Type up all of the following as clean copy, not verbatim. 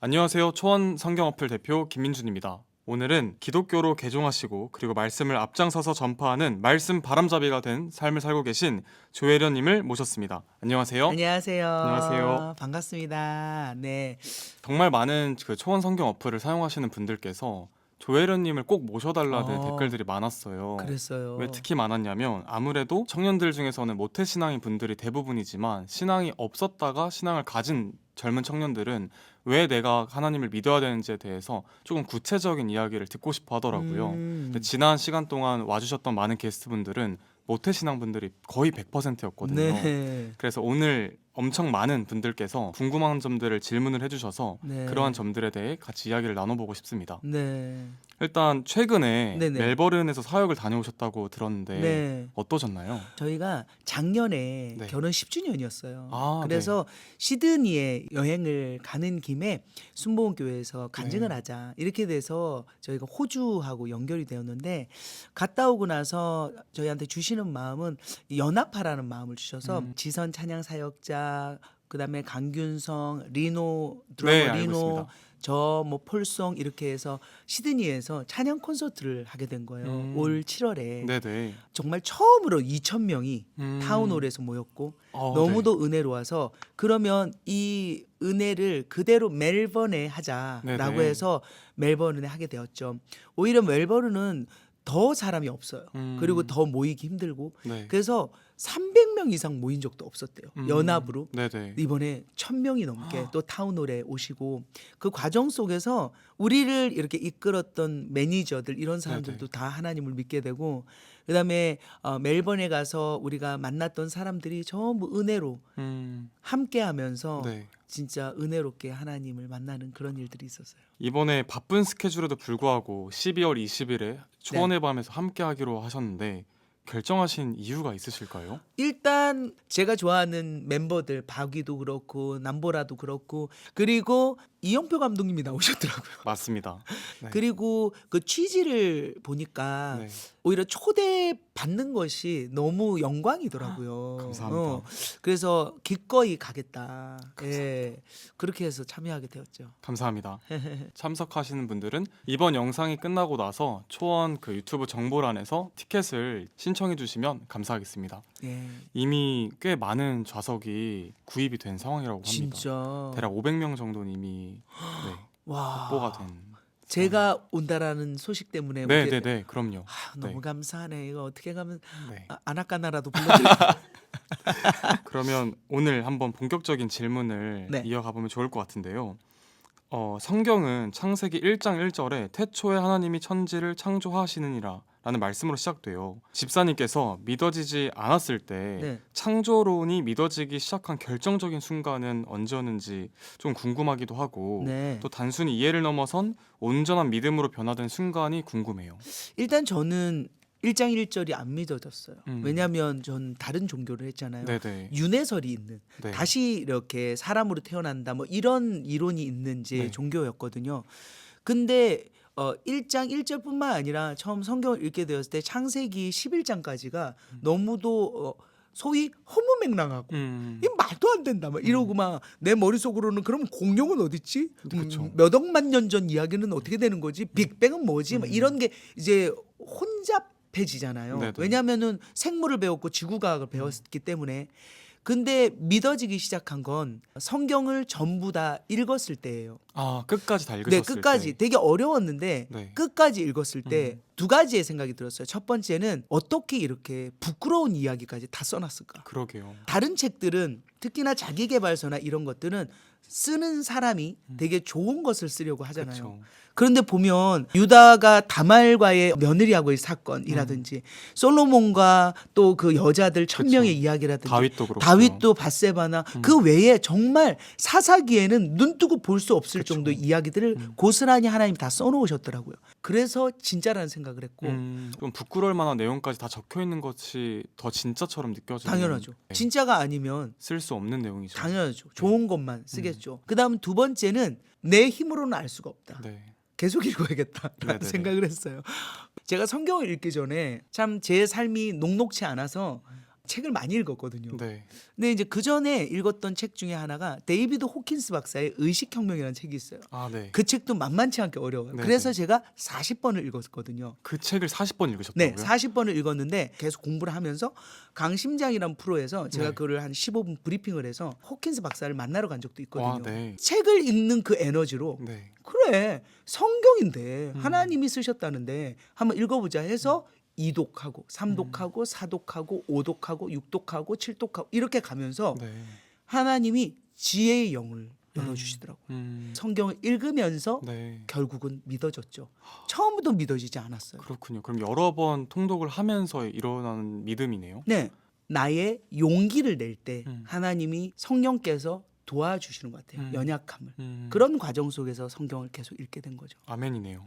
안녕하세요. 초원 성경 어플 대표 김민준입니다. 오늘은 기독교로 개종하시고 그리고 말씀을 앞장서서 전파하는 말씀 바람잡이가 된 삶을 살고 계신 조혜련님을 모셨습니다. 안녕하세요. 안녕하세요. 안녕하세요. 반갑습니다. 네. 정말 많은 그 초원 성경 어플을 사용하시는 분들께서 조혜련님을 꼭 모셔달라는 댓글들이 많았어요. 그랬어요. 왜 특히 많았냐면 아무래도 청년들 중에서는 모태신앙인 분들이 대부분이지만 신앙이 없었다가 신앙을 가진 젊은 청년들은 왜 내가 하나님을 믿어야 되는지에 대해서 조금 구체적인 이야기를 듣고 싶어 하더라고요. 근데 지난 시간 동안 와주셨던 많은 게스트분들은 모태신앙분들이 거의 100%였거든요. 네. 그래서 오늘 엄청 많은 분들께서 궁금한 점들을 질문을 해주셔서 네. 그러한 점들에 대해 같이 이야기를 나눠보고 싶습니다. 네. 일단 최근에 네네. 멜버른에서 사역을 다녀오셨다고 들었는데 네. 어떠셨나요? 저희가 작년에 네. 결혼 10주년이었어요. 아, 그래서 시드니에 여행을 가는 김에 순복음교회에서 간증을 네. 하자 이렇게 돼서 저희가 호주하고 연결이 되었는데 갔다 오고 나서 저희한테 주시는 마음은 연합하라는 마음을 주셔서 지선 찬양 사역자 그다음에 강균성, 리노 드러머 네, 알고 리노 있습니다. 저 뭐 폴송 이렇게 해서 시드니에서 찬양 콘서트를 하게 된 거예요. 올 7월에 네네. 정말 처음으로 2,000명이 음. 타운홀에서 모였고 네. 너무도 은혜로워서 그러면 이 은혜를 그대로 멜번에 하자라고 네네. 해서 멜번에 하게 되었죠. 오히려 멜버른은 더 사람이 없어요. 그리고 더 모이기 힘들고 네. 그래서 300명 이상 모인 적도 없었대요. 연합으로. 네네. 이번에 1,000명이 넘게 또 타운홀에 오시고 그 과정 속에서 우리를 이렇게 이끌었던 매니저들 이런 사람들도 다 하나님을 믿게 되고 그다음에 멜번에 가서 우리가 만났던 사람들이 전부 은혜로 함께하면서 네. 진짜 은혜롭게 하나님을 만나는 그런 일들이 있었어요. 이번에 바쁜 스케줄에도 불구하고 12월 20일에 초원의 밤에서 함께 하기로 하셨는데 결정하신 이유가 있으실까요? 일단 제가 좋아하는 멤버들 박위도 그렇고 남보라도 그렇고 그리고 이영표 감독님이 나오셨더라고요. 맞습니다. 네. 그리고 그 취지를 보니까 네. 오히려 초대 받는 것이 너무 영광이더라고요. 감사합니다. 그래서 기꺼이 가겠다. 예, 그렇게 해서 참여하게 되었죠. 감사합니다. 참석하시는 분들은 이번 영상이 끝나고 나서 초원 그 유튜브 정보란에서 티켓을 신청해 주시면 감사하겠습니다. 예, 이미 꽤 많은 좌석이 구입이 된 상황이라고 합니다. 진짜. 대략 500명 정도는 이미 네, 와, 확보가 된. 제가 온다라는 소식 때문에 오게 네네네, 그럼요. 너무 네. 감사하네. 이거 어떻게 가면 네. 아나까나라도 불러드릴게요. 그러면 오늘 한번 본격적인 질문을 네. 이어가 보면 좋을 것 같은데요. 성경은 창세기 1장 1절에 태초에 하나님이 천지를 창조하시느니라 라는 말씀으로 시작돼요. 집사님께서 믿어지지 않았을 때 네. 창조론이 믿어지기 시작한 결정적인 순간은 언제였는지 좀 궁금하기도 하고 네. 또 단순히 이해를 넘어선 온전한 믿음으로 변화된 순간이 궁금해요. 일단 저는 1장 1절이 안 믿어졌어요. 음. 왜냐하면 전 다른 종교를 했잖아요. 네네. 윤회설이 있는 네. 다시 이렇게 사람으로 태어난다 뭐 이런 이론이 있는지 네. 종교였거든요. 근데 1장 1절뿐만 아니라 처음 성경을 읽게 되었을 때 창세기 11장까지가 너무도 소위 허무맹랑하고 이 말도 안 된다 막 이러고 막 내 머릿속으로는 그럼 공룡은 어딨지? 그쵸. 몇 억만 년 전 이야기는 어떻게 되는 거지? 빅뱅은 뭐지? 막 이런 게 이제 혼잡해지잖아요. 네네. 왜냐하면은 생물을 배웠고 지구과학을 배웠기 때문에. 근데 믿어지기 시작한 건 성경을 전부 다 읽었을 때예요. 아, 끝까지 다 네, 읽으셨을 끝까지 때. 되게 어려웠는데 네. 끝까지 읽었을 때 두 가지의 생각이 들었어요. 첫 번째는 어떻게 이렇게 부끄러운 이야기까지 다 써놨을까? 그러게요. 다른 책들은 특히나 자기계발서나 이런 것들은 쓰는 사람이 되게 좋은 것을 쓰려고 하잖아요. 그쵸. 그런데 보면 유다가 다말과의 며느리하고의 사건이라든지 솔로몬과 또 그 여자들 1,000명의 그쵸. 이야기라든지 다윗도 그렇고. 다윗도 밧세바나 그 외에 정말 사사기에는 눈 뜨고 볼 수 없을 그쵸. 정도의 이야기들을 고스란히 하나님이 다 써놓으셨더라고요. 그래서 진짜라는 생각을 했고 좀 부끄러울 만한 내용까지 다 적혀 있는 것이 더 진짜처럼 느껴지는. 당연하죠. 네. 진짜가 아니면 쓸 수 없는 내용이죠. 당연하죠. 좋은 것만 쓰겠죠. 그다음 두 번째는 내 힘으로는 알 수가 없다. 네. 계속 읽어야겠다라는 네네네. 생각을 했어요. 제가 성경을 읽기 전에 참 제 삶이 녹록치 않아서 책을 많이 읽었거든요. 네. 근데 이제 그 전에 읽었던 책 중에 하나가 데이비드 호킨스 박사의 의식혁명이라는 책이 있어요. 아, 네. 그 책도 만만치 않게 어려워요. 네, 그래서 네. 제가 40번을 읽었거든요. 그 책을 40번 네, 읽으셨다고요? 40번을 읽었는데 계속 공부를 하면서 강심장이라는 프로에서 제가 네. 그거를 한 15분 브리핑을 해서 호킨스 박사를 만나러 간 적도 있거든요. 와, 네. 책을 읽는 그 에너지로 네. 그래 성경인데 음. 하나님이 쓰셨다는데 한번 읽어보자 해서 2독하고 3독하고 4독하고 5독하고 6독하고 7독하고 이렇게 가면서 네. 하나님이 지혜의 영을 열어주시더라고요. 성경을 읽으면서 네. 결국은 믿어졌죠. 처음부터 믿어지지 않았어요. 그렇군요. 그럼 여러 번 통독을 하면서 일어나는 믿음이네요. 네, 나의 용기를 낼 때 음. 하나님이 성령께서 도와주시는 것 같아요. 음. 연약함을. 음. 그런 과정 속에서 성경을 계속 읽게 된 거죠. 아멘이네요.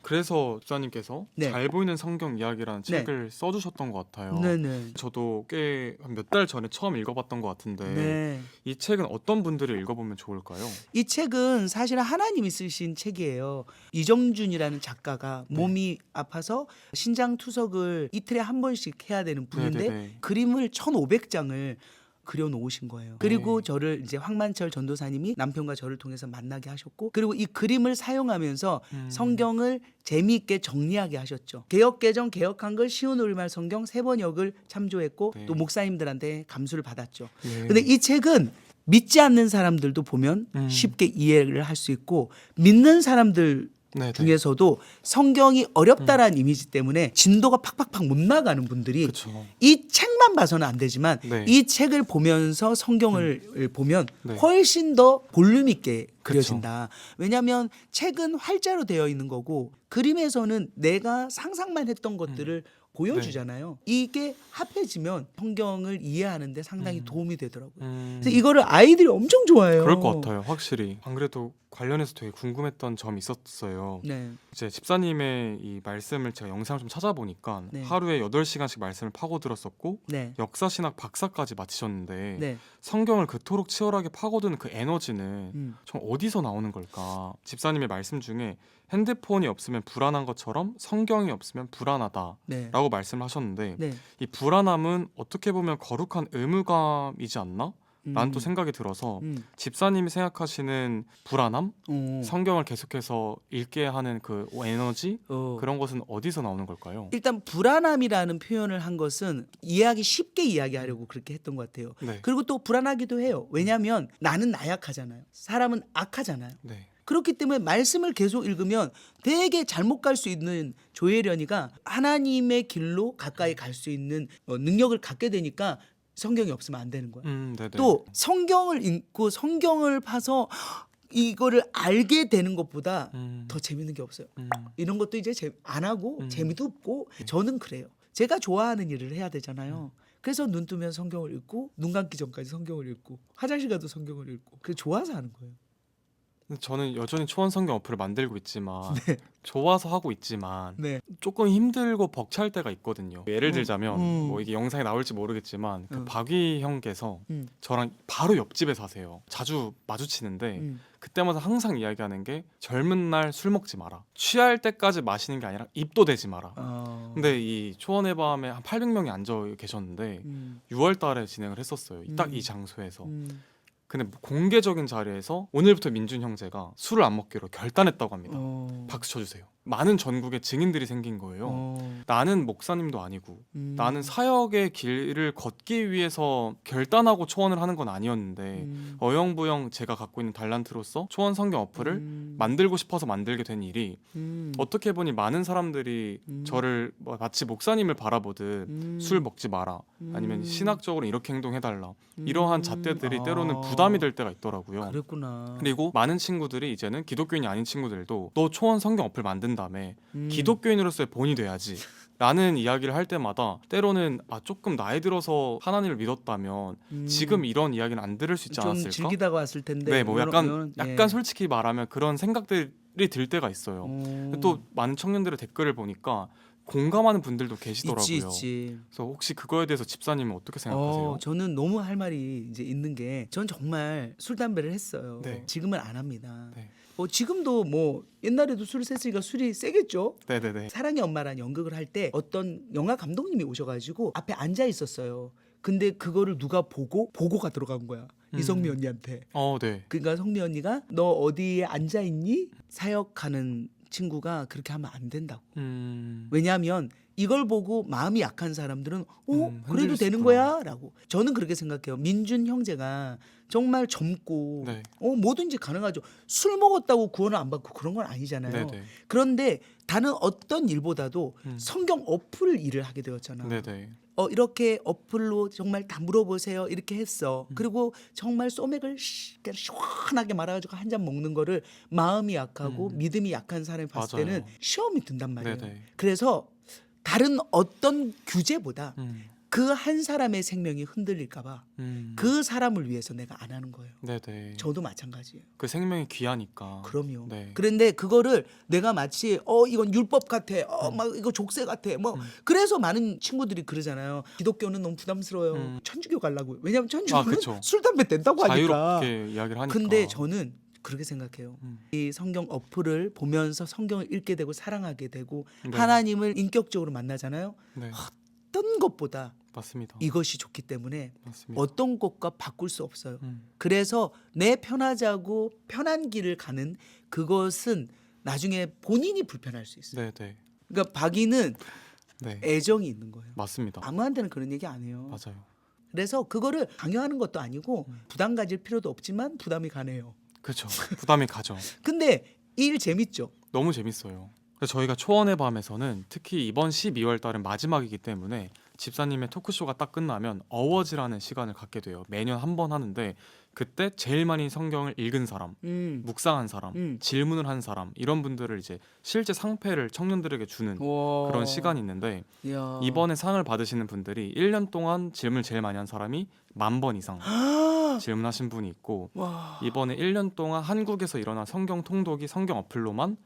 그래서 집사님께서 네. 잘 보이는 성경 이야기라는 네. 책을 써주셨던 것 같아요. 네네. 저도 꽤 몇 달 전에 처음 읽어봤던 것 같은데 네. 이 책은 어떤 분들이 읽어보면 좋을까요? 이 책은 사실은 하나님이 쓰신 책이에요. 이정준이라는 작가가 네. 몸이 아파서 신장 투석을 이틀에 한 번씩 해야 되는 분인데 네네네. 그림을 1,500장을 그려 놓으신 거예요. 그리고 네. 저를 이제 황만철 전도사님이 남편과 저를 통해서 만나게 하셨고 그리고 이 그림을 사용하면서 성경을 재미있게 정리하게 하셨죠. 개역개정 개역한글 쉬운 우리말 성경 3번역을 참조했고 네. 또 목사님들한테 감수를 받았죠. 네. 근데 이 책은 믿지 않는 사람들도 보면 쉽게 이해를 할 수 있고 믿는 사람들 네네. 중에서도 성경이 어렵다라는 이미지 때문에 진도가 팍팍팍 못 나가는 분들이 그렇죠. 이 책만 봐서는 안 되지만 네. 이 책을 보면서 성경을 보면 네. 훨씬 더 볼륨 있게 그려진다. 왜냐하면 책은 활자로 되어 있는 거고 그림에서는 내가 상상만 했던 것들을 보여주잖아요. 이게 합해지면 성경을 이해하는데 상당히 도움이 되더라고요. 그래서 이거를 아이들이 엄청 좋아해요. 그럴 것 같아요, 확실히. 안 그래도 관련해서 되게 궁금했던 점이 있었어요. 네. 이제 집사님의 이 말씀을 제가 영상을 좀 찾아보니까 네. 하루에 8시간씩 말씀을 파고들었었고 네. 역사신학 박사까지 마치셨는데 네. 성경을 그토록 치열하게 파고드는 그 에너지는 음. 좀 어디서 나오는 걸까? 집사님의 말씀 중에 핸드폰이 없으면 불안한 것처럼 성경이 없으면 불안하다 네. 라고 말씀을 하셨는데 네. 이 불안함은 어떻게 보면 거룩한 의무감이지 않나? 라는 또 생각이 들어서 집사님이 생각하시는 불안함? 성경을 계속해서 읽게 하는 그 에너지? 그런 것은 어디서 나오는 걸까요? 일단 불안함이라는 표현을 한 것은 이해하기 쉽게 이야기하려고 그렇게 했던 것 같아요. 네. 그리고 또 불안하기도 해요. 왜냐하면 나는 나약하잖아요. 사람은 악하잖아요. 네. 그렇기 때문에 말씀을 계속 읽으면 되게 잘못 갈 수 있는 조혜련이가 하나님의 길로 가까이 갈 수 있는 능력을 갖게 되니까 성경이 없으면 안 되는 거야. 네네. 또 성경을 읽고 성경을 파서 이거를 알게 되는 것보다 더 재밌는 게 없어요. 이런 것도 이제 안 하고 재미도 없고 저는 그래요. 제가 좋아하는 일을 해야 되잖아요. 그래서 눈 뜨면 성경을 읽고 눈 감기 전까지 성경을 읽고 화장실 가도 성경을 읽고 그게 좋아서 하는 거예요. 근데 저는 여전히 초원 성경 어플을 만들고 있지만 네. 좋아서 하고 있지만 네. 조금 힘들고 벅찰 때가 있거든요. 예를 들자면 음. 뭐 이게 영상에 나올지 모르겠지만 그 음. 박위 형께서 음. 저랑 바로 옆집에 사세요. 자주 마주치는데 그때마다 항상 이야기하는 게 젊은 날 술 먹지 마라. 취할 때까지 마시는 게 아니라 입도 대지 마라. 근데 이 초원의 밤에 한 800명이 앉아 계셨는데 6월 달에 진행을 했었어요. 딱 이 장소에서. 근데 뭐 공개적인 자리에서 오늘부터 민준 형제가 술을 안 먹기로 결단했다고 합니다. 박수 쳐주세요. 많은 전국에 증인들이 생긴 거예요. 나는 목사님도 아니고 나는 사역의 길을 걷기 위해서 결단하고 초원을 하는 건 아니었는데 어영부영 제가 갖고 있는 달란트로서 초원 성경 어플을 만들고 싶어서 만들게 된 일이 어떻게 보니 많은 사람들이 저를 마치 목사님을 바라보듯 술 먹지 마라 아니면 신학적으로 이렇게 행동해달라 이러한 잣대들이 때로는 부담이 될 때가 있더라고요. 그랬구나. 그리고 많은 친구들이 이제는 기독교인이 아닌 친구들도 너 초원 성경 어플 만든 다음에 기독교인으로서의 본이 돼야지 라는 이야기를 할 때마다 때로는 조금 나이 들어서 하나님을 믿었다면 지금 이런 이야기는 안 들을 수 있지 좀 않았을까? 즐기다가 왔을 텐데. 네, 뭐 약간 예. 솔직히 말하면 그런 생각들이 들 때가 있어요. 또 많은 청년들의 댓글을 보니까 공감하는 분들도 계시더라고요. 있지. 그래서 혹시 그거에 대해서 집사님은 어떻게 생각하세요? 저는 너무 할 말이 이제 있는 게, 전 정말 술 담배를 했어요. 네. 지금은 안 합니다. 네. 지금도 뭐 옛날에도 술을 셌으니까 술이 세겠죠. 네네네. 사랑의 엄마라는 연극을 할 때 어떤 영화 감독님이 오셔가지고 앞에 앉아 있었어요. 근데 그거를 누가 보고가 들어간 거야. 이성미 언니한테. 네. 그러니까 성미 언니가 너 어디에 앉아 있니? 사역하는 친구가 그렇게 하면 안 된다고. 왜냐하면 이걸 보고 마음이 약한 사람들은 그래도 흔들릴 수 되는 있구나. 거야 라고. 저는 그렇게 생각해요. 민준 형제가 정말 젊고 네. 뭐든지 가능하죠. 술 먹었다고 구원을 안 받고 그런 건 아니잖아요. 네네. 그런데 다른 어떤 일보다도 성경 어플 일을 하게 되었잖아. 네네. 이렇게 어플로 정말 다 물어보세요 이렇게 했어. 그리고 정말 소맥을 시원하게 말아가지고 한 잔 먹는 거를 마음이 약하고 믿음이 약한 사람이 봤을 맞아요. 때는 시험이 든단 말이에요. 네네. 그래서 다른 어떤 규제보다 음. 그 한 사람의 생명이 흔들릴까 봐 그 사람을 위해서 내가 안 하는 거예요. 네네. 저도 마찬가지예요. 그 생명이 귀하니까. 그럼요. 네. 그런데 그거를 내가 마치 이건 율법 같아, 막 이거 족쇄 같아, 뭐 그래서 많은 친구들이 그러잖아요. 기독교는 너무 부담스러워요. 천주교 가려고요. 왜냐하면 천주교는 그쵸. 술 담배 된다고 하니까. 자유롭게 이야기를 하니까. 근데 저는 그렇게 생각해요. 이 성경 어플을 보면서 성경을 읽게 되고 사랑하게 되고 네. 하나님을 인격적으로 만나잖아요. 네. 어떤 것보다 맞습니다. 이것이 좋기 때문에 맞습니다. 어떤 것과 바꿀 수 없어요. 음. 그래서 내 편하자고 편한 길을 가는 그것은 나중에 본인이 불편할 수 있어요. 네네. 그러니까 박이는 네. 애정이 있는 거예요. 맞습니다. 아무한테는 그런 얘기 안 해요. 맞아요. 그래서 그거를 강요하는 것도 아니고 부담 가질 필요도 없지만 부담이 가네요. 그렇죠. 부담이 가죠. 근데 이 일 재밌죠. 너무 재밌어요. 그래서 저희가 초원의 밤에서는 특히 이번 12월 달은 마지막이기 때문에 집사님의 토크쇼가 딱 끝나면 어워즈라는 시간을 갖게 돼요. 매년 한 번 하는데 그때 제일 많이 성경을 읽은 사람, 묵상한 사람, 질문을 한 사람 이런 분들을 이제 실제 상패를 청년들에게 주는 와. 그런 시간이 있는데 이야. 이번에 상을 받으시는 분들이 1년 동안 질문을 제일 많이 한 사람이 10,000번 이상 질문하신 분이 있고 와. 이번에 1년 동안 한국에서 일어난 성경 통독이 성경 어플로만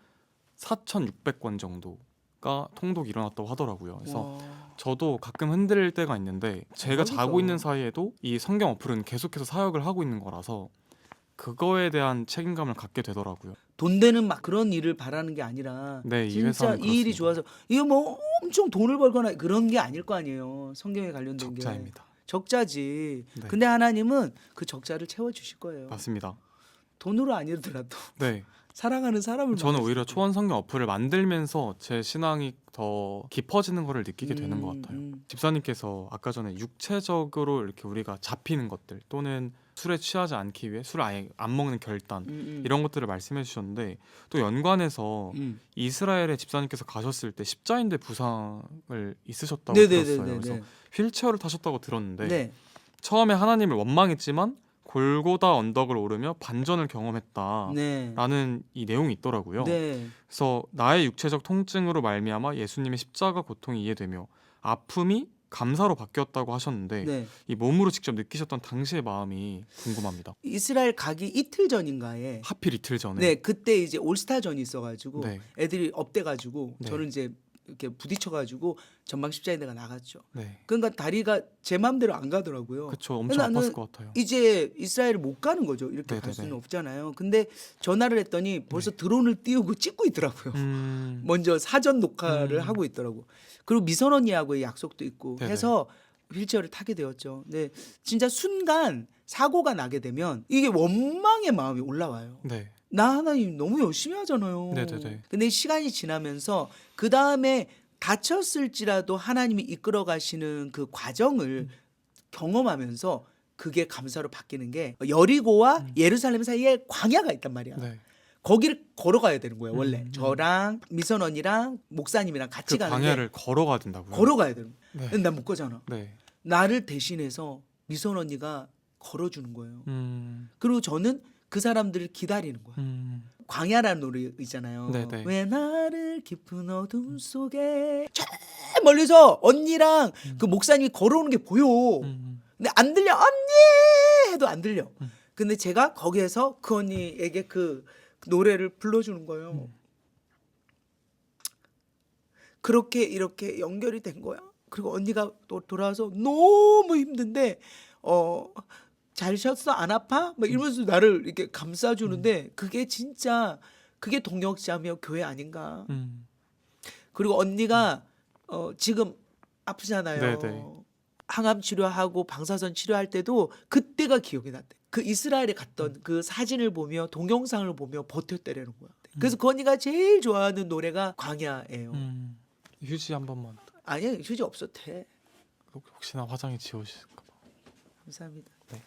4,600권 정도가 통독이 일어났다고 하더라고요. 그래서 와. 저도 가끔 흔들릴 때가 있는데 제가 대박이다. 자고 있는 사이에도 이 성경 어플은 계속해서 사역을 하고 있는 거라서 그거에 대한 책임감을 갖게 되더라고요. 돈 되는 막 그런 일을 바라는 게 아니라 네, 이 진짜 회사는 이 일이 그렇습니다. 좋아서 이거 뭐 엄청 돈을 벌거나 그런 게 아닐 거 아니에요. 성경에 관련된 게. 적자입니다. 적자지. 네. 근데 하나님은 그 적자를 채워주실 거예요. 맞습니다. 돈으로 아니더라도 네, 사랑하는 사람을 저는 만날 오히려 수 있고. 초원 성경 어플을 만들면서 제 신앙이 더 깊어지는 거를 느끼게 되는 것 같아요. 집사님께서 아까 전에 육체적으로 이렇게 우리가 잡히는 것들 또는 술에 취하지 않기 위해 술을 아예 안 먹는 결단 이런 것들을 말씀해 주셨는데 또 연관해서 이스라엘에 집사님께서 가셨을 때 십자인대 부상을 있으셨다고 들었어요. 그래서 휠체어를 타셨다고 들었는데 네. 처음에 하나님을 원망했지만 골고다 언덕을 오르며 반전을 경험했다라는 네. 이 내용이 있더라고요. 네. 그래서 나의 육체적 통증으로 말미암아 예수님의 십자가 고통이 이해되며 아픔이 감사로 바뀌었다고 하셨는데 네. 이 몸으로 직접 느끼셨던 당시의 마음이 궁금합니다. 이스라엘 가기 이틀 전인가에 하필 이틀 전에. 네, 그때 이제 올스타전이 있어가지고 네. 애들이 업돼가지고 네. 저는 이제 이렇게 부딪혀가지고 전방 십자인대가 나갔죠. 네. 그러니까 다리가 제 마음대로 안 가더라고요. 그렇죠. 엄청 나는 아팠을 것 같아요. 이제 이스라엘을 못 가는 거죠. 이렇게 갈 네네네. 수는 없잖아요. 근데 전화를 했더니 벌써 드론을 띄우고 찍고 있더라고요. 먼저 사전 녹화를 하고 있더라고. 그리고 미선 언니하고의 약속도 있고 네네. 해서 휠체어를 타게 되었죠. 근데 진짜 순간 사고가 나게 되면 이게 원망의 마음이 올라와요. 네. 나 하나님 너무 열심히 하잖아요. 네네네. 근데 시간이 지나면서 그 다음에 다쳤을지라도 하나님이 이끌어 가시는 그 과정을 경험하면서 그게 감사로 바뀌는 게 여리고와 예루살렘 사이에 광야가 있단 말이야. 네. 거기를 걸어가야 되는 거예요. 원래 저랑 미선 언니랑 목사님이랑 같이 그 가는데 광야를 걸어가야 된다고요. 걸어가야 되는 거야. 네. 근데 난 못 가잖아. 네. 나를 대신해서 미선 언니가 걸어주는 거예요. 음. 그리고 저는 그 사람들을 기다리는 거야. 광야라는 노래 있잖아요. 네네. 왜 나를 깊은 어둠 속에 저 멀리서 언니랑 그 목사님이 걸어오는 게 보여. 근데 안 들려. 언니 해도 안 들려. 근데 제가 거기에서 그 언니에게 그 노래를 불러주는 거예요. 그렇게 이렇게 연결이 된 거야. 그리고 언니가 또 돌아와서 너무 힘든데 잘 쉬었어? 안 아파? 막 이러면서 나를 이렇게 감싸주는데 그게 진짜 그게 동역자며 교회 아닌가. 음. 그리고 언니가 지금 아프잖아요. 네네. 항암 치료하고 방사선 치료할 때도 그때가 기억이 났대. 그 이스라엘에 갔던 그 사진을 보며 동영상을 보며 버텼다라는 거야. 그래서 그 언니가 제일 좋아하는 노래가 광야예요. 휴지 한 번만. 아니야 휴지 없어도 돼. 혹시나 화장이 지우실까 봐. 감사합니다. 네.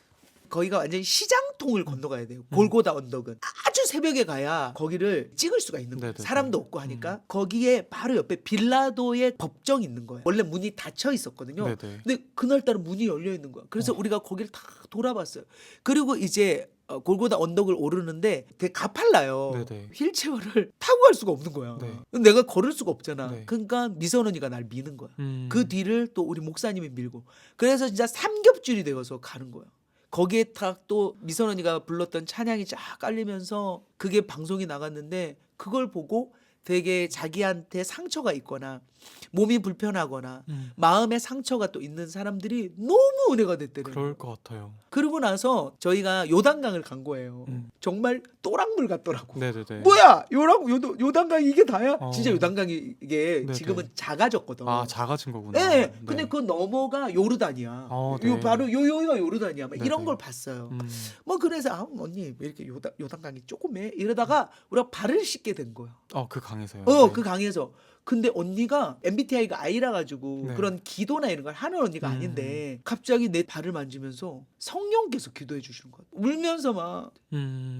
거기가 완전히 시장통을 건너가야 돼요. 골고다 언덕은 아주 새벽에 가야 거기를 찍을 수가 있는 거예요. 네네네. 사람도 없고 하니까 거기에 바로 옆에 빌라도의 법정이 있는 거예요. 원래 문이 닫혀 있었거든요. 네네. 근데 그날따라 문이 열려 있는 거야. 그래서 우리가 거기를 다 돌아봤어요. 그리고 이제 골고다 언덕을 오르는데 되게 가팔라요. 네네. 휠체어를 타고 갈 수가 없는 거야. 네. 내가 걸을 수가 없잖아. 네. 그러니까 미선언니가 날 미는 거야. 그 그 뒤를 또 우리 목사님이 밀고 그래서 진짜 삼겹줄이 되어서 가는 거야. 거기에 딱 또 미선언니가 불렀던 찬양이 쫙 깔리면서 그게 방송이 나갔는데 그걸 보고 되게 자기한테 상처가 있거나 몸이 불편하거나 마음에 상처가 또 있는 사람들이 너무 은혜가 됐대요. 그럴 것 같아요. 그러고 나서 저희가 요단강을 간 거예요. 정말 또랑물 같더라고. 네네네. 뭐야 요단강이 이게 다야? 어. 진짜 요단강이 이게 네네. 지금은 작아졌거든. 아, 작아진 거구나. 네, 네. 근데 그 너머가 요르단이야. 네. 요 바로 요요가 요르단이야. 막 이런 네네. 걸 봤어요. 음. 뭐 그래서 언니 왜 이렇게 요단강이 조그매 이러다가 우리가 발을 씻게 된 거야. 그 강에서요. 그 강에서. 근데 언니가 MBTI가 I라 가지고 네. 그런 기도나 이런 걸 하는 언니가 아닌데 갑자기 내 발을 만지면서 성령께서 기도해 주시는 거야. 울면서 막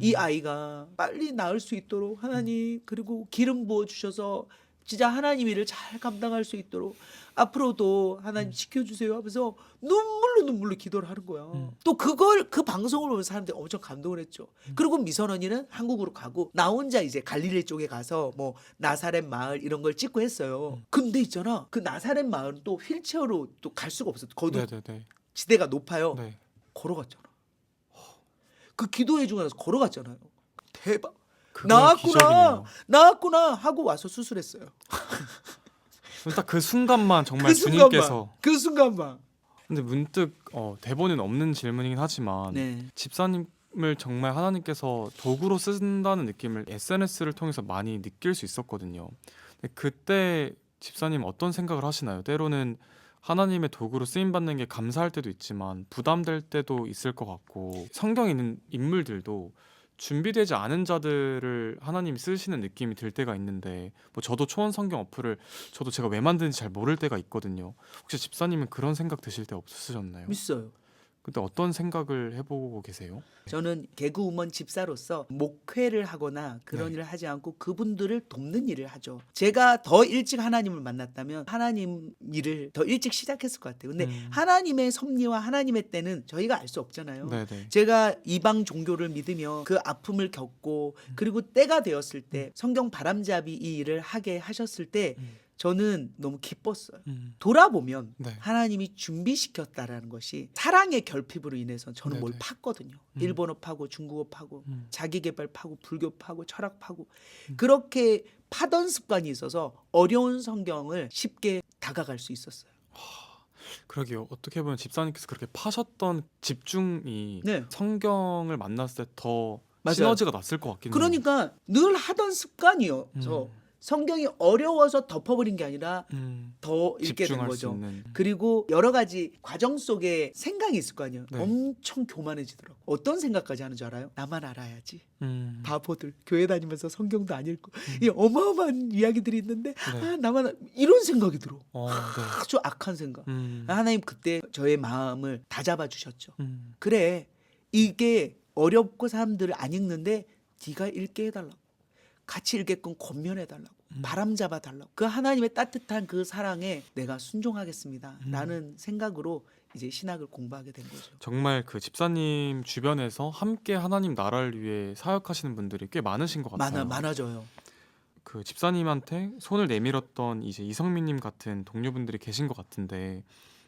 이 아이가 빨리 나을 수 있도록 하나님 그리고 기름 부어 주셔서 진짜 하나님 일을 잘 감당할 수 있도록 앞으로도 하나님 지켜주세요 하면서 눈물로 기도를 하는 거야. 또 그걸 그 방송을 보면서 사람들이 엄청 감동을 했죠. 그리고 미선 언니는 한국으로 가고 나 혼자 이제 갈릴리 쪽에 가서 뭐 나사렛 마을 이런 걸 찍고 했어요. 근데 있잖아 그 나사렛 마을은 또 휠체어로 또 갈 수가 없어. 거기도 네네네. 지대가 높아요. 네. 걸어갔잖아. 그 기도해주고 나서 걸어갔잖아요. 대박. 그건 기적이네요. 나았구나 하고 와서 수술했어요. 딱 그 순간만 정말 그 주님께서. 그 순간만. 근데 문득 대본에는 없는 질문이긴 하지만 네. 집사님을 정말 하나님께서 도구로 쓴다는 느낌을 SNS를 통해서 많이 느낄 수 있었거든요. 근데 그때 집사님 어떤 생각을 하시나요? 때로는 하나님의 도구로 쓰임 받는 게 감사할 때도 있지만 부담될 때도 있을 것 같고 성경에 있는 인물들도 준비되지 않은 자들을 하나님이 쓰시는 느낌이 들 때가 있는데 뭐 저도 초원 성경 어플을 저도 제가 왜 만드는지 잘 모를 때가 있거든요. 혹시 집사님은 그런 생각 드실 때 없으셨나요? 있어요. 근데 어떤 생각을 해보고 계세요? 저는 개그우먼 집사로서 목회를 하거나 그런 네. 일을 하지 않고 그분들을 돕는 일을 하죠. 제가 더 일찍 하나님을 만났다면 하나님 일을 더 일찍 시작했을 것 같아요. 근데 하나님의 섭리와 하나님의 때는 저희가 알 수 없잖아요. 네네. 제가 이방 종교를 믿으며 그 아픔을 겪고 그리고 때가 되었을 때 성경 바람잡이 이 일을 하게 하셨을 때 저는 너무 기뻤어요. 돌아보면 네. 하나님이 준비시켰다라는 것이 사랑의 결핍으로 인해서 저는 뭘 네네. 팠거든요. 일본어 파고 중국어 파고 자기개발 파고 불교 파고 철학 파고 음. 그렇게 파던 습관이 있어서 어려운 성경을 쉽게 다가갈 수 있었어요. 그러게요. 어떻게 보면 집사님께서 그렇게 파셨던 집중이 네. 성경을 만났을 때 더 맞아요. 시너지가 났을 것 같긴 해요. 그러니까 늘 하던 습관이어서 성경이 어려워서 덮어버린 게 아니라 더 읽게 된 집중할 수 거죠. 있는. 그리고 여러 가지 과정 속에 생각이 있을 거 아니에요. 네. 엄청 교만해지더라고. 어떤 생각까지 하는 줄 알아요? 나만 알아야지. 음. 바보들 교회 다니면서 성경도 안 읽고 이 어마어마한 이야기들이 있는데 네. 나만 이런 생각이 들어. 네. 아주 악한 생각. 음. 하나님 그때 저의 마음을 다잡아 주셨죠. 음. 그래 이게 어렵고 사람들을 안 읽는데 네가 읽게 해달라고. 같이 읽게끔 권면해달라고. 바람 잡아달라고. 그 하나님의 따뜻한 그 사랑에 내가 순종하겠습니다. 라는 생각으로 이제 신학을 공부하게 된 거죠. 정말 그 집사님 주변에서 함께 하나님 나라를 위해 사역하시는 분들이 꽤 많으신 것 같아요. 많아져요. 그 집사님한테 손을 내밀었던 이제 이성민님 같은 동료분들이 계신 것 같은데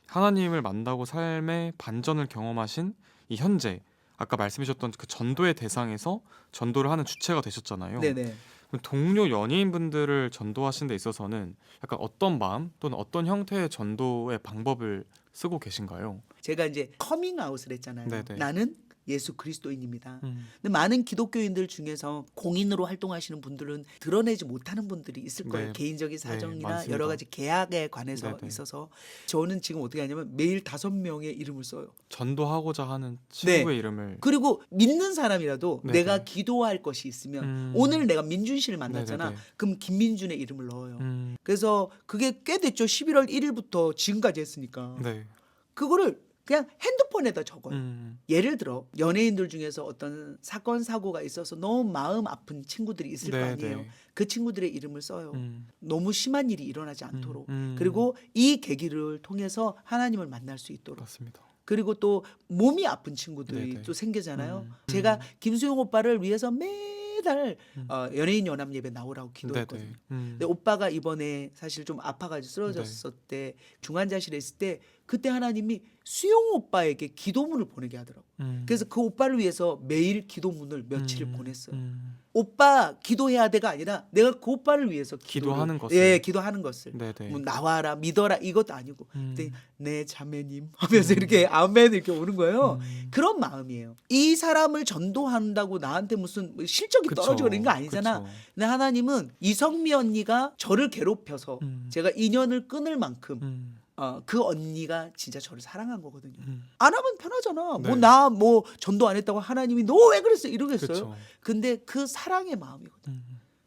하나님을 만나고 삶의 반전을 경험하신 이 현재 아까 말씀하셨던 그 전도의 대상에서 전도를 하는 주체가 되셨잖아요. 네네. 그럼 동료 연예인분들을 전도하시는 데 있어서는 약간 어떤 마음 또는 어떤 형태의 전도의 방법을 쓰고 계신가요? 제가 이제 커밍아웃을 했잖아요. 네네. 나는 예수 그리스도인입니다. 음. 근데 많은 기독교인들 중에서 공인으로 활동하시는 분들은 드러내지 못하는 분들이 있을 거예요. 네. 개인적인 사정이나 많습니다. 여러 가지 계약에 관해서 네네. 있어서 저는 지금 어떻게 하냐면 매일 5명의 이름을 써요. 전도하고자 하는 친구의 이름을 그리고 믿는 사람이라도 네네. 내가 기도할 것이 있으면 음. 오늘 내가 민준 씨를 만났잖아. 네네네. 그럼 김민준의 이름을 넣어요. 음. 그래서 그게 꽤 됐죠. 11월 1일부터 지금까지 했으니까. 네. 그거를 그냥 핸드폰에다 적어요. 음. 예를 들어 연예인들 중에서 어떤 사건 사고가 있어서 너무 마음 아픈 친구들이 있을 거 아니에요. 네네. 그 친구들의 이름을 써요. 너무 심한 일이 일어나지 않도록. 그리고 이 계기를 통해서 하나님을 만날 수 있도록. 맞습니다. 그리고 또 몸이 아픈 친구들이 네네. 또 생기잖아요. 음. 제가 김수용 오빠를 위해서 매달 음. 연예인 연합 예배 나오라고 기도했거든요. 네네. 근데 오빠가 이번에 사실 좀 아파가지고 쓰러졌을 때 중환자실에 있을 때 그때 하나님이 수용 오빠에게 기도문을 보내게 하더라고. 그래서 그 오빠를 위해서 매일 기도문을 며칠을 보냈어요. 오빠 기도해야 돼가 아니라 내가 그 오빠를 위해서 기도하는 것을. 예, 기도하는 것을. 네네. 뭐 나와라 믿어라 이것도 아니고 근데 내 자매님 하면서 이렇게 아멘 이렇게 오는 거예요. 그런 마음이에요. 이 사람을 전도한다고 나한테 무슨 실적이 그쵸. 떨어지고 그런 거 아니잖아. 그쵸. 근데 하나님은 이성미 언니가 저를 괴롭혀서 제가 인연을 끊을 만큼 그 언니가 진짜 저를 사랑한 거거든요. 안 하면 편하잖아. 네. 뭐 나 뭐 전도 안 했다고 하나님이 너 왜 그랬어 이러겠어요. 그쵸. 근데 그 사랑의 마음이거든.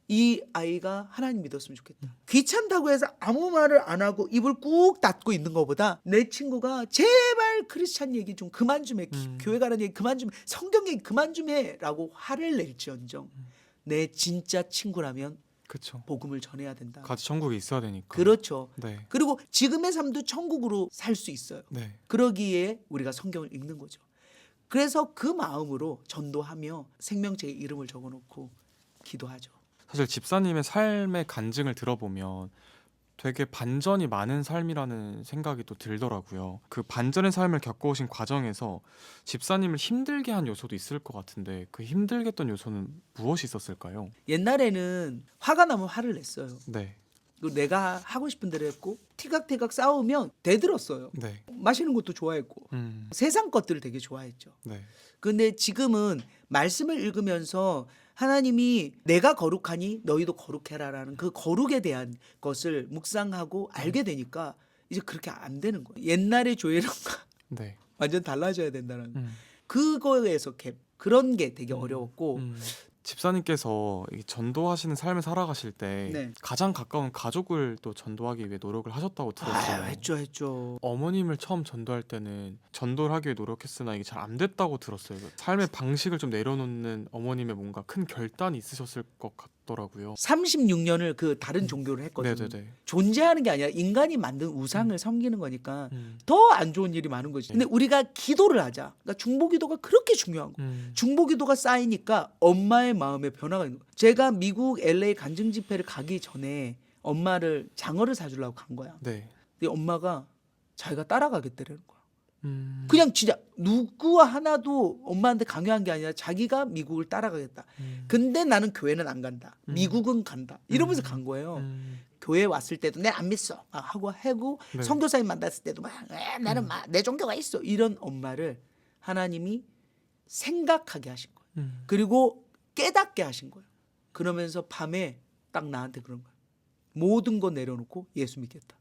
이 아이가 하나님 믿었으면 좋겠다. 귀찮다고 해서 아무 말을 안 하고 입을 꾹 닫고 있는 것보다 내 친구가 제발 크리스찬 얘기 좀 그만 좀 해. 교회 가라는 얘기 그만 좀 해. 성경 얘기 그만 좀 해라고 화를 낼지언정 내 진짜 친구라면 그쵸. 복음을 전해야 된다. 같이 천국에 있어야 되니까. 그렇죠. 네. 그리고 지금의 삶도 천국으로 살 수 있어요. 네. 그러기에 우리가 성경을 읽는 거죠. 그래서 그 마음으로 전도하며 생명체의 이름을 적어놓고 기도하죠. 사실 집사님의 삶의 간증을 들어보면 되게 반전이 많은 삶이라는 생각이 또 들더라고요. 그 반전의 삶을 겪어오신 과정에서 집사님을 힘들게 한 요소도 있을 것 같은데 그 힘들게 했던 요소는 무엇이 있었을까요? 옛날에는 화가 나면 화를 냈어요. 네. 그리고 내가 하고 싶은 대로 했고 티각태각 싸우면 대들었어요. 네. 마시는 것도 좋아했고 세상 것들을 되게 좋아했죠. 네. 근데 지금은 말씀을 읽으면서 하나님이 내가 거룩하니 너희도 거룩해라라는 그 거룩에 대한 것을 묵상하고 알게 되니까 이제 그렇게 안 되는 거예요. 옛날의 조회랑과 네. 완전 달라져야 된다는 그거에서 그런 게 되게 어려웠고 집사님께서 이 전도하시는 삶을 살아가실 때 네. 가장 가까운 가족을 또 전도하기 위해 노력을 하셨다고 들었어요. 했죠. 어머님을 처음 전도할 때는 전도를 하기 위해 노력했으나 이게 잘 안 됐다고 들었어요. 삶의 방식을 좀 내려놓는 어머님의 뭔가 큰 결단이 있으셨을 것 같더라고요. 36년을 그 다른 종교를 했거든요. 네네네. 존재하는 게 아니라 인간이 만든 우상을 섬기는 거니까 음. 더 안 좋은 일이 많은 거지. 근데 우리가 기도를 하자. 그러니까 중보기도가 그렇게 중요한 거. 중보기도가 쌓이니까 엄마의 마음에 변화가 있는 거예요. 제가 미국 LA 간증 집회를 가기 전에 엄마를 장어를 사주려고 간 거야. 네. 근데 엄마가 자기가 따라가겠다는 거야. 음. 그냥 진짜 누구와 하나도 엄마한테 강요한 게 아니라 자기가 미국을 따라가겠다. 근데 나는 교회는 안 간다. 미국은 간다. 이러면서 간 거예요. 교회 왔을 때도 내 안 믿어 막 하고 네. 선교사님 만났을 때도 막 나는 내 종교가 있어 이런 엄마를 하나님이 생각하게 하신 거예요. 그리고 깨닫게 하신 거예요. 그러면서 밤에 딱 나한테 그런 거예요. 모든 거 내려놓고 예수 믿겠다.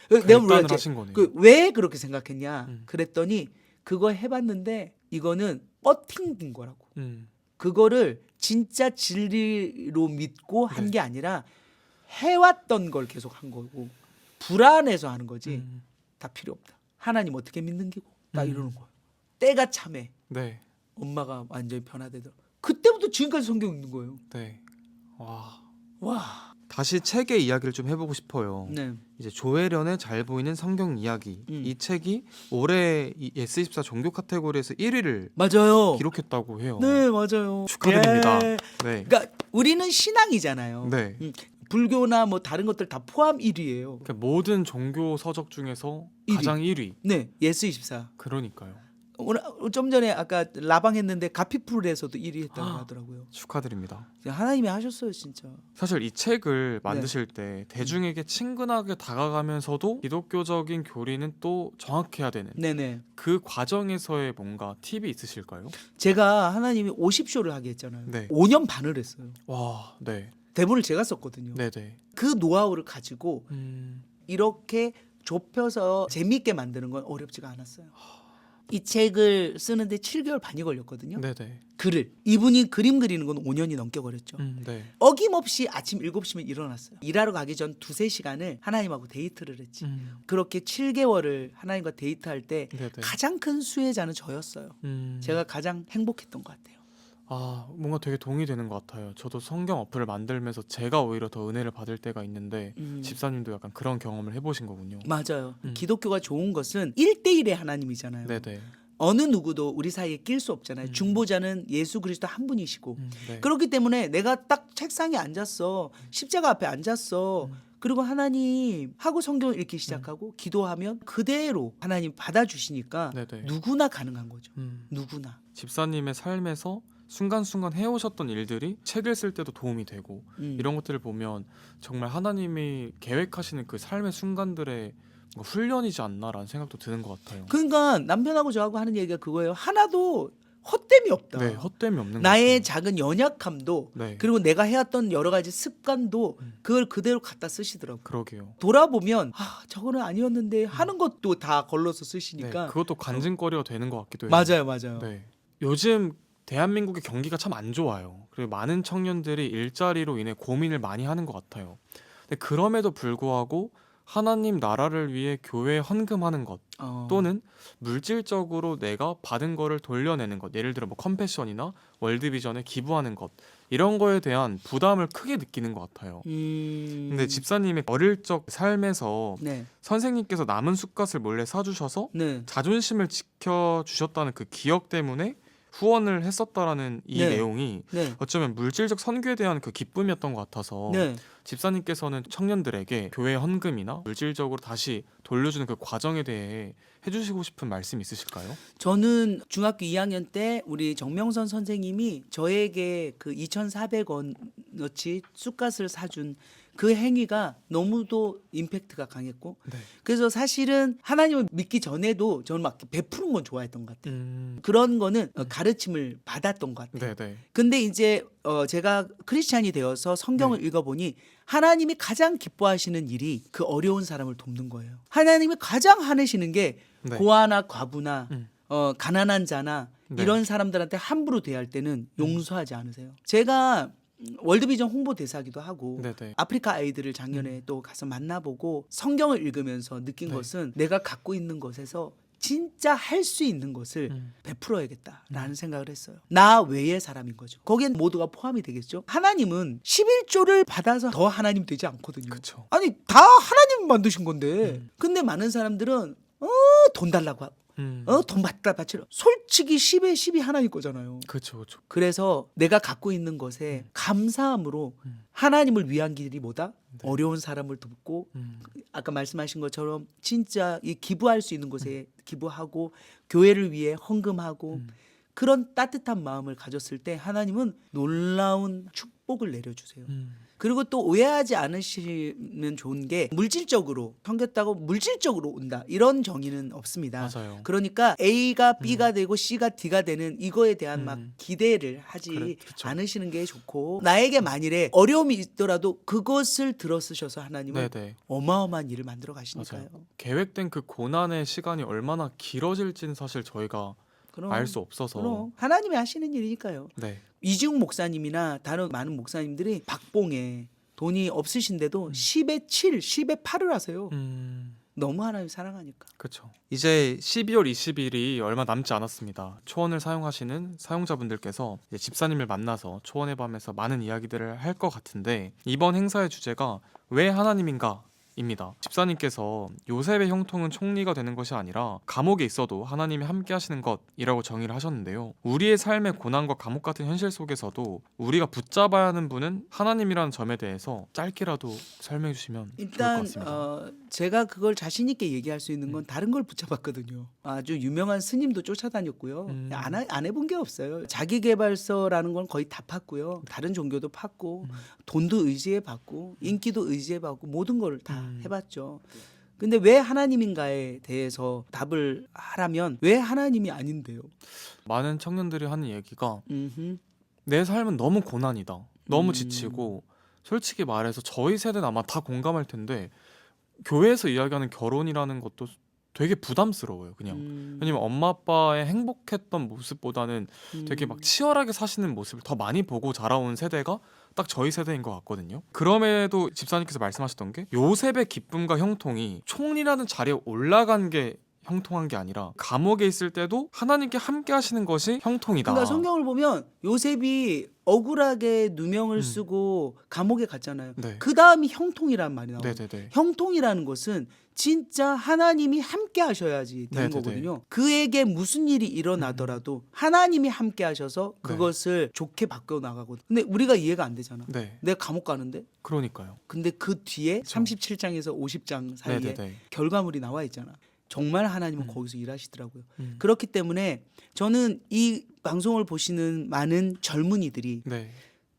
내가 결단을 물어봤지. 하신 거네요. 왜 그렇게 생각했냐? 그랬더니 그거 해봤는데 이거는 버팅인 거라고. 그거를 진짜 진리로 믿고 한 게 아니라 해왔던 걸 계속 한 거고 불안해서 하는 거지. 다 필요 없다. 하나님 어떻게 믿는 기고 딱 이러는 거야. 때가 참해. 네. 엄마가 완전히 변화되더라. 그때부터 지금까지 성경 읽는 거예요. 네. 와. 와. 다시 책의 이야기를 좀 해보고 싶어요. 네. 이제 조혜련의 잘 보이는 성경 이야기. 이 책이 올해 이 S24 종교 카테고리에서 1위를 맞아요. 기록했다고 해요. 네, 맞아요. 축하드립니다. 예. 네. 그러니까 우리는 신앙이잖아요. 네. 불교나 뭐 다른 것들 다 포함 1위예요. 그러니까 모든 종교 서적 중에서 1위. 가장 1위. 네, 예스 24. 그러니까요. 오늘 좀 전에 아까 라방 했는데 가피풀에서도 1위 했다고 하더라고요. 축하드립니다. 하나님이 하셨어요, 진짜. 사실 이 책을 네. 만드실 때 대중에게 친근하게 다가가면서도 기독교적인 교리는 또 정확해야 되는 네네. 그 과정에서의 뭔가 팁이 있으실까요? 제가 하나님이 50쇼를 하게 했잖아요. 네. 5년 반을 했어요. 와, 네, 대본을 제가 썼거든요. 네네. 그 노하우를 가지고 이렇게 좁혀서 재미있게 만드는 건 어렵지가 않았어요. 이 책을 쓰는데 7개월 반이 걸렸거든요. 네네. 글을. 이분이 그림 그리는 건 5년이 넘게 걸렸죠. 네. 어김없이 아침 7시면 일어났어요. 일하러 가기 전 2-3시간을 하나님하고 데이트를 했지. 그렇게 7개월을 하나님과 데이트할 때 네네. 가장 큰 수혜자는 저였어요. 제가 가장 행복했던 것 같아요. 아, 뭔가 되게 동의되는 것 같아요. 저도 성경 어플을 만들면서 제가 오히려 더 은혜를 받을 때가 있는데 집사님도 약간 그런 경험을 해보신 거군요. 맞아요. 기독교가 좋은 것은 1대1의 하나님이잖아요. 네네. 어느 누구도 우리 사이에 낄 수 없잖아요. 중보자는 예수 그리스도 한 분이시고 네. 그렇기 때문에 내가 딱 책상에 앉았어. 십자가 앞에 앉았어. 그리고 하나님 하고 성경을 읽기 시작하고 기도하면 그대로 하나님 받아주시니까 네네. 누구나 가능한 거죠. 누구나. 집사님의 삶에서 순간순간 해오셨던 일들이 책을 쓸 때도 도움이 되고 이런 것들을 보면 정말 하나님이 계획하시는 그 삶의 순간들의 뭔가 훈련이지 않나라는 생각도 드는 것 같아요. 그러니까 남편하고 저하고 하는 얘기가 그거예요. 하나도 헛됨이 없다. 네, 헛됨이 없는 것 나의 같아요. 작은 연약함도 네. 그리고 내가 해왔던 여러 가지 습관도 그걸 그대로 갖다 쓰시더라고요. 그러게요. 돌아보면 저거는 아니었는데 하는 것도 다 걸러서 네, 쓰시니까 그것도 관증거리가 되는 것 같기도 해요. 맞아요. 네. 요즘 대한민국의 경기가 참 안 좋아요. 그리고 많은 청년들이 일자리로 인해 고민을 많이 하는 것 같아요. 근데 그럼에도 불구하고 하나님 나라를 위해 교회에 헌금하는 것 또는 물질적으로 내가 받은 거를 돌려내는 것, 예를 들어 뭐 컴패션이나 월드비전에 기부하는 것, 이런 거에 대한 부담을 크게 느끼는 것 같아요. 근데 집사님의 어릴 적 삶에서 네. 선생님께서 남은 쑥갓을 몰래 사주셔서 네. 자존심을 지켜주셨다는 그 기억 때문에 후원을 했었다라는 이 네. 내용이 네. 어쩌면 물질적 선교에 대한 그 기쁨이었던 것 같아서 네. 집사님께서는 청년들에게 교회 헌금이나 물질적으로 다시 돌려주는 그 과정에 대해 해주시고 싶은 말씀 있으실까요? 저는 중학교 2학년 때 우리 정명선 선생님이 저에게 그 2,400원어치 쑥갓을 사준 그 행위가 너무도 임팩트가 강했고 네. 그래서 사실은 하나님을 믿기 전에도 저는 막 베푸는 건 좋아했던 것 같아요. 음. 그런 거는 가르침을 받았던 것 같아요. 네네. 근데 이제 제가 크리스찬이 되어서 성경을 읽어보니 하나님이 가장 기뻐하시는 일이 그 어려운 사람을 돕는 거예요. 하나님이 가장 화내시는 게 네. 고아나 과부나 음. 가난한 자나 네. 이런 사람들한테 함부로 대할 때는 용서하지 않으세요. 제가 월드비전 홍보 대사기도 하고 네네. 아프리카 아이들을 작년에 또 가서 만나보고 성경을 읽으면서 느낀 네. 것은 내가 갖고 있는 것에서 진짜 할 수 있는 것을 베풀어야겠다라는 생각을 했어요. 나 외의 사람인 거죠. 거기엔 모두가 포함이 되겠죠. 하나님은 11조를 받아서 더 하나님 되지 않거든요. 그쵸. 아니 다 하나님 만드신 건데 근데 많은 사람들은 돈 달라고 하고 돈 받다 바치라. 솔직히 10에 10이 하나님 거잖아요. 그쵸. 그래서 내가 갖고 있는 것에 감사함으로 하나님을 위한 길이 뭐다? 어려운 사람을 돕고 아까 말씀하신 것처럼 진짜 이 기부할 수 있는 곳에 기부하고 교회를 위해 헌금하고 그런 따뜻한 마음을 가졌을 때 하나님은 놀라운 축복을 내려주세요. 그리고 또 오해하지 않으시면 좋은 게 물질적으로 섬겼다고 물질적으로 온다 이런 정의는 없습니다. 맞아요. 그러니까 A가 B가 되고 C가 D가 되는 이거에 대한 막 기대를 하지 그쵸. 않으시는 게 좋고 나에게 만일에 어려움이 있더라도 그것을 들어 쓰셔서 하나님은 네네. 어마어마한 일을 만들어 가시니까요. 맞아요. 계획된 그 고난의 시간이 얼마나 길어질지는 사실 저희가 알 수 없어서. 그럼 하나님이 하시는 일이니까요. 네. 이지웅 목사님이나 다른 많은 목사님들이 박봉에 돈이 없으신데도 10에 7, 10에 8을 하세요. 너무 하나님 사랑하니까. 그렇죠. 이제 12월 20일이 얼마 남지 않았습니다. 초원을 사용하시는 사용자분들께서 이제 집사님을 만나서 초원의 밤에서 많은 이야기들을 할 것 같은데 이번 행사의 주제가 왜 하나님인가 입니다. 집사님께서 요셉의 형통은 총리가 되는 것이 아니라 감옥에 있어도 하나님이 함께 하시는 것이라고 정의를 하셨는데요. 우리의 삶의 고난과 감옥 같은 현실 속에서도 우리가 붙잡아야 하는 분은 하나님이라는 점에 대해서 짧게라도 설명해 주시면 좋을 것 일단 같습니다. 제가 그걸 자신 있게 얘기할 수 있는 건 다른 걸 붙잡았거든요. 아주 유명한 스님도 쫓아다녔고요. 안 해본 게 없어요. 자기계발서라는 건 거의 다 팠고요. 다른 종교도 팠고 돈도 의지해 봤고 인기도 의지해 봤고 모든 걸 다 해봤죠. 근데 왜 하나님인가에 대해서 답을 하라면 왜 하나님이 아닌데요? 많은 청년들이 하는 얘기가 음흠. 내 삶은 너무 고난이다. 너무 음. 지치고 솔직히 말해서 저희 세대는 아마 다 공감할 텐데 교회에서 이야기하는 결혼이라는 것도 되게 부담스러워요. 그냥 왜냐면 엄마 아빠의 행복했던 모습보다는 되게 막 치열하게 사시는 모습을 더 많이 보고 자라온 세대가 딱 저희 세대인 것 같거든요. 그럼에도 집사님께서 말씀하셨던 게 요셉의 기쁨과 형통이 총리라는 자리에 올라간 게 형통한 게 아니라 감옥에 있을 때도 하나님께 함께 하시는 것이 형통이다. 그러니까 성경을 보면 요셉이 억울하게 누명을 음. 쓰고 감옥에 갔잖아요. 네. 그 다음이 형통이란 말이 나와요. 네네네. 형통이라는 것은 진짜 하나님이 함께 하셔야지 되는 네네네. 거거든요. 그에게 무슨 일이 일어나더라도 하나님이 함께 하셔서 그것을 좋게 바꿔 나가거든. 근데 우리가 이해가 안 되잖아. 네. 내가 감옥 가는데? 그러니까요. 근데 그 뒤에 그쵸. 37장에서 50장 사이에 네네네. 결과물이 나와 있잖아. 정말 하나님은 거기서 일하시더라고요. 음. 그렇기 때문에 저는 이 방송을 보시는 많은 젊은이들이 네.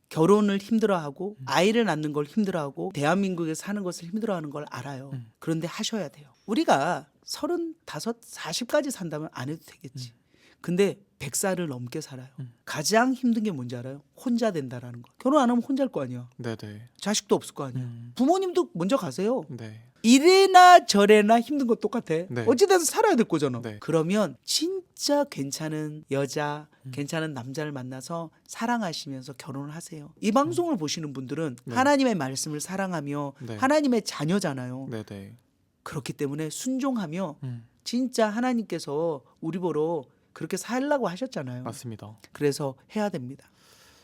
결혼을 힘들어하고 아이를 낳는 걸 힘들어하고 대한민국에 사는 것을 힘들어하는 걸 알아요. 그런데 하셔야 돼요. 우리가 35, 40까지 산다면 안 해도 되겠지. 근데 100살을 넘게 살아요. 가장 힘든 게 뭔지 알아요? 혼자 된다라는 거. 결혼 안 하면 혼자일 거 아니야. 네네. 자식도 없을 거 아니야. 부모님도 먼저 가세요. 네. 이래나 저래나 힘든 거 똑같아. 네. 어찌됐든 살아야 될 거잖아. 네. 그러면 진짜 괜찮은 여자, 괜찮은 남자를 만나서 사랑하시면서 결혼을 하세요. 이 방송을 보시는 분들은 네. 하나님의 말씀을 사랑하며 네. 하나님의 자녀잖아요. 네네. 그렇기 때문에 순종하며 음. 진짜 하나님께서 우리 보러 그렇게 살라고 하셨잖아요. 맞습니다. 그래서 해야 됩니다.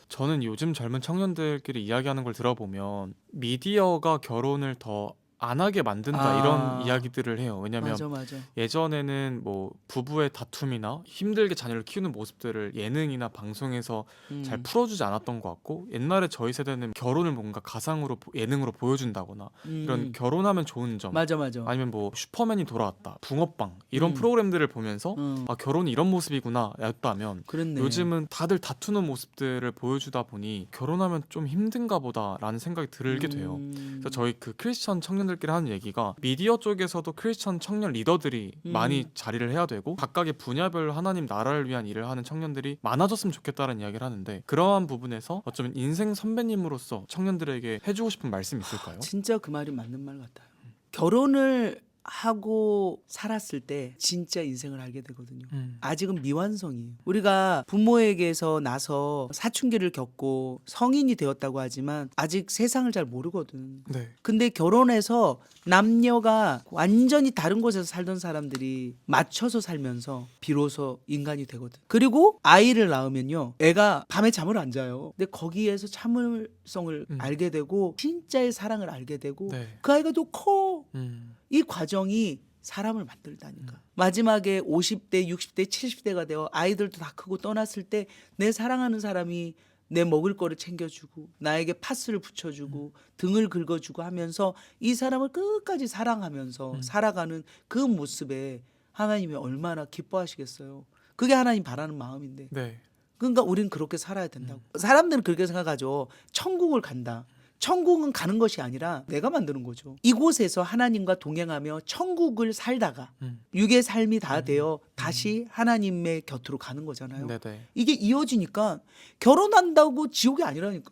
저는 요즘 젊은 청년들끼리 이야기하는 걸 들어보면 미디어가 결혼을 더 안 하게 만든다 아. 이런 이야기들을 해요. 왜냐면 맞아. 예전에는 뭐 부부의 다툼이나 힘들게 자녀를 키우는 모습들을 예능이나 방송에서 잘 풀어주지 않았던 것 같고 옛날에 저희 세대는 결혼을 뭔가 가상으로 예능으로 보여준다거나 이런 결혼하면 좋은 점 맞아. 아니면 뭐 슈퍼맨이 돌아왔다 붕어빵 이런 프로그램들을 보면서 아 결혼이 이런 모습이구나 였다면 그렇네. 요즘은 다들 다투는 모습들을 보여주다 보니 결혼하면 좀 힘든가 보다라는 생각이 들게 돼요. 그래서 저희 그 크리스천 청년들끼리 하는 얘기가 미디어 쪽에서도 크리스천 청년 리더들이 많이 자리를 해야 되고 각각의 분야별 하나님 나라를 위한 일을 하는 청년들이 많아졌으면 좋겠다는 이야기를 하는데 그러한 부분에서 어쩌면 인생 선배님으로서 청년들에게 해주고 싶은 말씀 있을까요? 진짜 그 말이 맞는 말 같아요. 결혼을 하고 살았을 때 진짜 인생을 알게 되거든요. 아직은 미완성이에요. 우리가 부모에게서 나서 사춘기를 겪고 성인이 되었다고 하지만 아직 세상을 잘 모르거든. 네. 근데 결혼해서 남녀가 완전히 다른 곳에서 살던 사람들이 맞춰서 살면서 비로소 인간이 되거든. 그리고 아이를 낳으면요. 애가 밤에 잠을 안 자요. 근데 거기에서 참을성을 알게 되고 진짜의 사랑을 알게 되고 네. 그 아이가 또 커. 음. 이 과정이 사람을 만들다니까. 마지막에 50대, 60대, 70대가 되어 아이들도 다 크고 떠났을 때 내 사랑하는 사람이 내 먹을 거를 챙겨주고 나에게 파스를 붙여주고 등을 긁어주고 하면서 이 사람을 끝까지 사랑하면서 살아가는 그 모습에 하나님이 얼마나 기뻐하시겠어요. 그게 하나님 바라는 마음인데. 네. 그러니까 우리는 그렇게 살아야 된다고. 사람들은 그렇게 생각하죠. 천국을 간다. 천국은 가는 것이 아니라 내가 만드는 거죠. 이곳에서 하나님과 동행하며 천국을 살다가 육의 삶이 다 되어 다시 하나님의 곁으로 가는 거잖아요. 네네. 이게 이어지니까 결혼한다고 지옥이 아니라니까.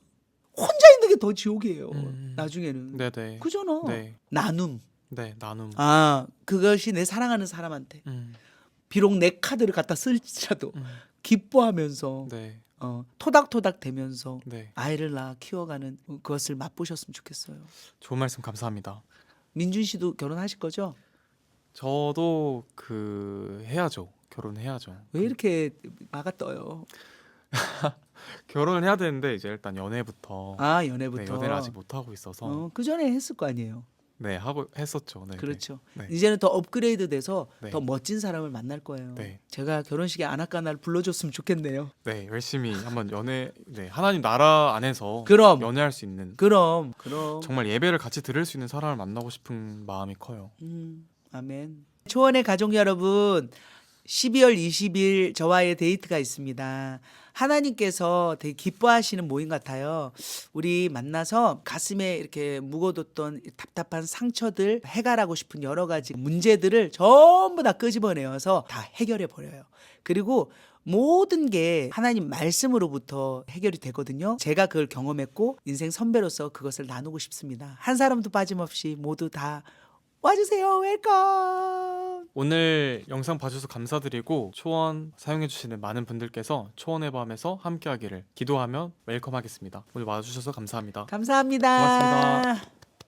혼자 있는 게 더 지옥이에요. 나중에는. 네네. 그잖아. 네. 나눔. 네. 나눔. 그것이 내 사랑하는 사람한테 음. 비록 내 카드를 갖다 쓸지라도 기뻐하면서 네. 토닥토닥 대면서 네. 아이를 낳아 키워가는 그것을 맛보셨으면 좋겠어요. 좋은 말씀 감사합니다. 민준 씨도 결혼하실 거죠? 저도 해야죠. 결혼해야죠. 왜 이렇게 막아 떠요? 결혼을 해야 되는데 이제 일단 연애부터 네, 연애부터. 연애를 아직 못 하고 있어서 그 전에 했을 거 아니에요. 네 하고 했었죠. 네, 그렇죠. 네. 이제는 더 업그레이드 돼서 네. 더 멋진 사람을 만날 거예요. 네. 제가 결혼식에 아나까나를 불러줬으면 좋겠네요. 네, 열심히 한번 네, 하나님 나라 안에서 그럼. 연애할 수 있는 그럼 정말 예배를 같이 들을 수 있는 사람을 만나고 싶은 마음이 커요. 아멘. 초원의 가족 여러분, 12월 20일 저와의 데이트가 있습니다. 하나님께서 되게 기뻐하시는 모임 같아요. 우리 만나서 가슴에 이렇게 묵어뒀던 답답한 상처들, 해결하고 싶은 여러 가지 문제들을 전부 다 끄집어내어서 다 해결해 버려요. 그리고 모든 게 하나님 말씀으로부터 해결이 되거든요. 제가 그걸 경험했고 인생 선배로서 그것을 나누고 싶습니다. 한 사람도 빠짐없이 모두 다 와주세요. 웰컴. 오늘 영상 봐주셔서 감사드리고 초원 사용해주시는 많은 분들께서 초원의 밤에서 함께하기를 기도하며 웰컴하겠습니다. 오늘 와주셔서 감사합니다. 감사합니다. 고맙습니다.